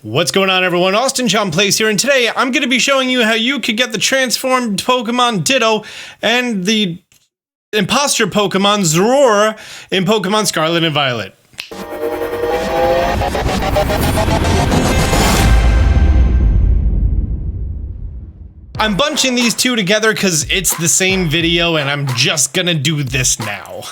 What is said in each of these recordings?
What's going on, everyone? Austin John Plays here, and today I'm going to be showing you how you could get the transformed Pokemon Ditto and the imposter Pokemon Zorora in Pokemon Scarlet and Violet. I'm bunching these two together because it's the same video and I'm just gonna do this now.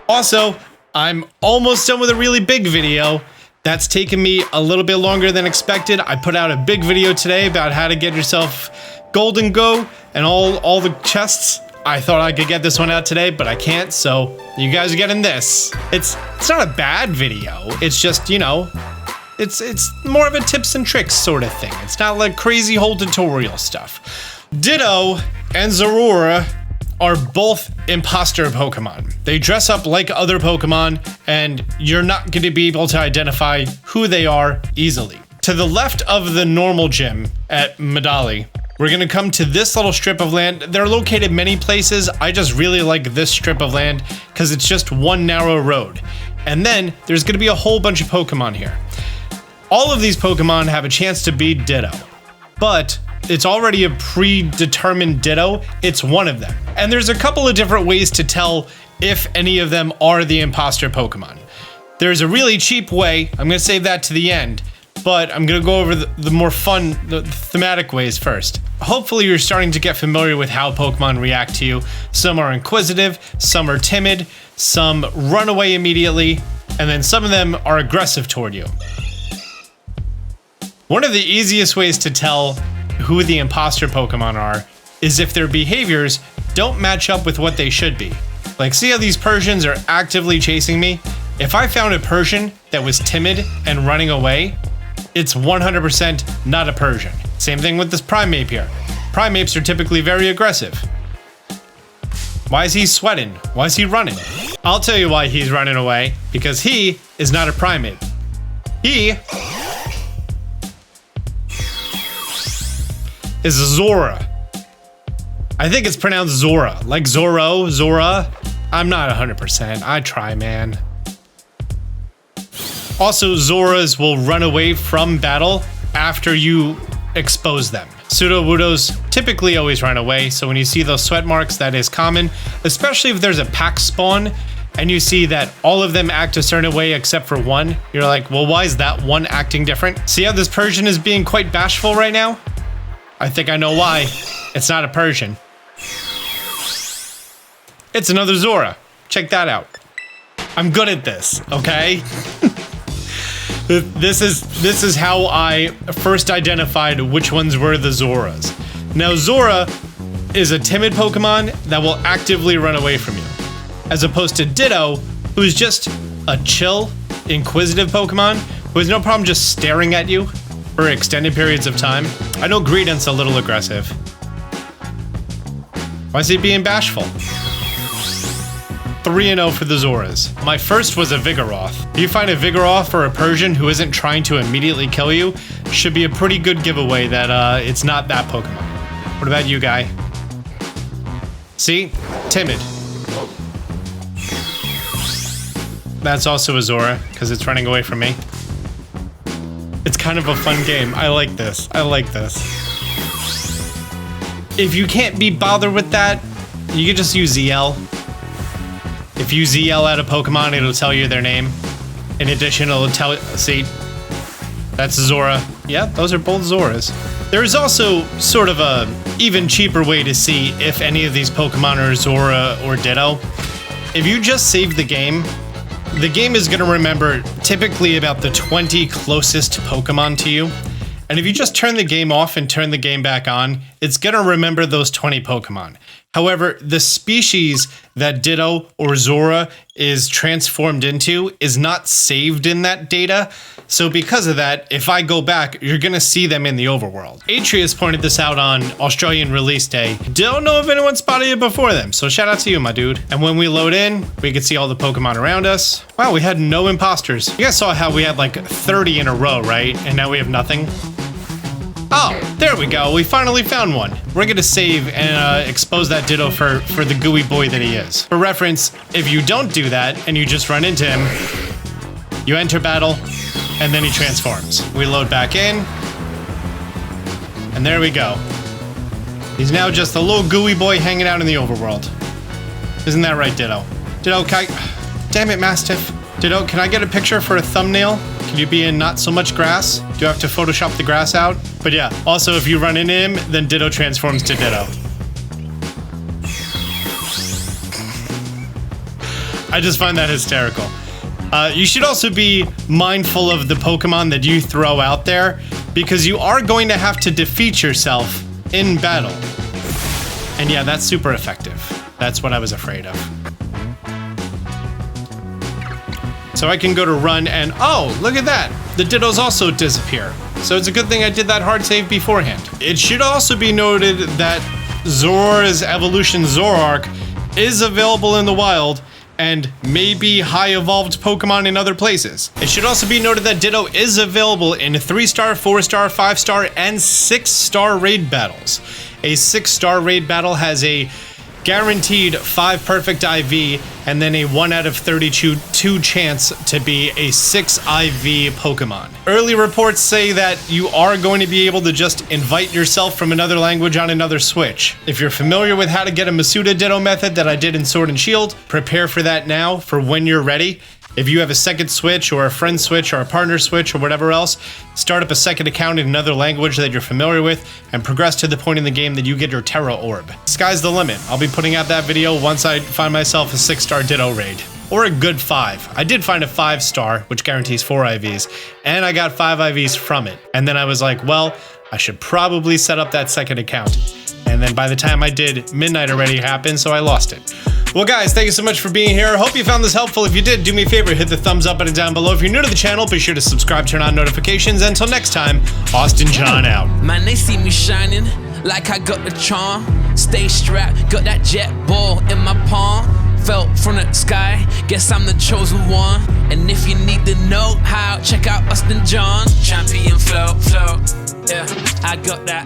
Also, I'm almost done with a really big video. That's taken me a little bit longer than expected. I put out a big video today about how to get yourself Golden Go and all the chests. I thought I could get this one out today, but I can't, so you guys are getting this. It's not a bad video. It's just, you know, it's more of a tips and tricks sort of thing. It's not like crazy whole tutorial stuff. Ditto and Zorora are both imposter Pokemon. They dress up like other Pokemon, and you're not going to be able to identify who they are easily. To the left of the normal gym at Medali, we're going to come to this little strip of land. They're located many places. I just really like this strip of land because it's just one narrow road. And then there's going to be a whole bunch of Pokemon here. All of these Pokemon have a chance to be Ditto, but it's already a predetermined Ditto. It's one of them. And there's a couple of different ways to tell if any of them are the imposter Pokemon. There's a really cheap way. I'm going to save that to the end, but I'm going to go over the more fun, the thematic ways first. Hopefully you're starting to get familiar with how Pokemon react to you. Some are inquisitive, some are timid, some run away immediately, and then some of them are aggressive toward you. One of the easiest ways to tell who the imposter Pokemon are is if their behaviors don't match up with what they should be. Like, see how these Persians are actively chasing me? If I found a Persian that was timid and running away, it's 100% not a Persian. Same thing with this Primeape here. Primeapes are typically very aggressive. Why is he sweating? Why is he running? I'll tell you why he's running away. Because he is not a Primeape. He is Zora. I think it's pronounced Zora, like Zoro, Zora. I'm not 100%. I try, man. Also, Zoras will run away from battle after you expose them. Sudowoodos typically always run away, so when you see those sweat marks, that is common, especially if there's a pack spawn and you see that all of them act a certain way except for one. You're like, well, why is that one acting different? See how this Persian is being quite bashful right now? I think I know why. It's not a Persian. It's another Zora. Check that out. I'm good at this, okay? This is how I first identified which ones were the Zoras. Now, Zora is a timid Pokemon that will actively run away from you, as opposed to Ditto, who's just a chill, inquisitive Pokemon who has no problem just staring at you for extended periods of time. I know Greedent's a little aggressive. Why is he being bashful? 3-0 for the Zoras. My first was a Vigoroth. If you find a Vigoroth or a Persian who isn't trying to immediately kill you, should be a pretty good giveaway that it's not that Pokemon. What about you, guy? See? Timid. That's also a Zora, because it's running away from me. It's kind of a fun game. I like this. I like this. If you can't be bothered with that, you can just use ZL. If you ZL at a Pokemon, it'll tell you their name. In addition, it'll tell, see, that's Zora. Yeah, those are both Zoras. There's also sort of a even cheaper way to see if any of these Pokemon are Zora or Ditto. If you just save the game is going to remember typically about the 20 closest Pokemon to you. And if you just turn the game off and turn the game back on, it's going to remember those 20 Pokemon. However, the species that Ditto or Zora is transformed into is not saved in that data. So because of that, if I go back, you're going to see them in the overworld. Atreus pointed this out on Australian release day. Don't know if anyone spotted it before them, so shout out to you, my dude. And when we load in, we can see all the Pokemon around us. Wow, we had no imposters. You guys saw how we had like 30 in a row, right? And now we have nothing. Oh, there we go. We finally found one. We're gonna save and expose that Ditto for the gooey boy that he is. For reference, if you don't do that and you just run into him, you enter battle, and then he transforms. We load back in, and there we go. He's now just a little gooey boy hanging out in the overworld. Isn't that right, Ditto? Ditto, damn it, Mastiff. Ditto, can I get a picture for a thumbnail? Can you be in not so much grass? Do I have to Photoshop the grass out? But yeah, also if you run into him, then Ditto transforms to Ditto. I just find that hysterical. You should also be mindful of the Pokemon that you throw out there, because you are going to have to defeat yourself in battle. And yeah, that's super effective. That's what I was afraid of. So I can go to run and, oh, look at that. The Dittos also disappear. So it's a good thing I did that hard save beforehand. It should also be noted that Zoroark's evolution Zoroark is available in the wild and may be high evolved Pokemon in other places. It should also be noted that Ditto is available in 3-star, 4-star, 5-star, and 6-star raid battles. A 6-star raid battle has a guaranteed 5 perfect IV, and then a 1 out of 32 chance to be a 6 IV Pokemon. Early reports say that you are going to be able to just invite yourself from another language on another Switch. If you're familiar with how to get a Masuda Ditto method that I did in Sword and Shield, prepare for that now for when you're ready. If you have a second Switch or a friend Switch or a partner Switch or whatever else, start up a second account in another language that you're familiar with and progress to the point in the game that you get your Terra Orb. Sky's the limit. I'll be putting out that video once I find myself a 6-star Ditto raid. Or a good 5. I did find a 5-star, which guarantees 4 IVs, and I got 5 IVs from it. And then I was like, well, I should probably set up that second account. And then by the time I did, midnight already happened, so I lost it. Well guys, thank you so much for being here. Hope you found this helpful. If you did, do me a favor, hit the thumbs up button down below. If you're new to the channel, be sure to subscribe, turn on notifications. Until next time, Austin John out. Man, they see me shining like I got the charm. Stay strapped, got that jet ball in my palm. Felt from the sky, guess I'm the chosen one. And if you need to know how, check out Austin John. Champion flow, yeah, I got that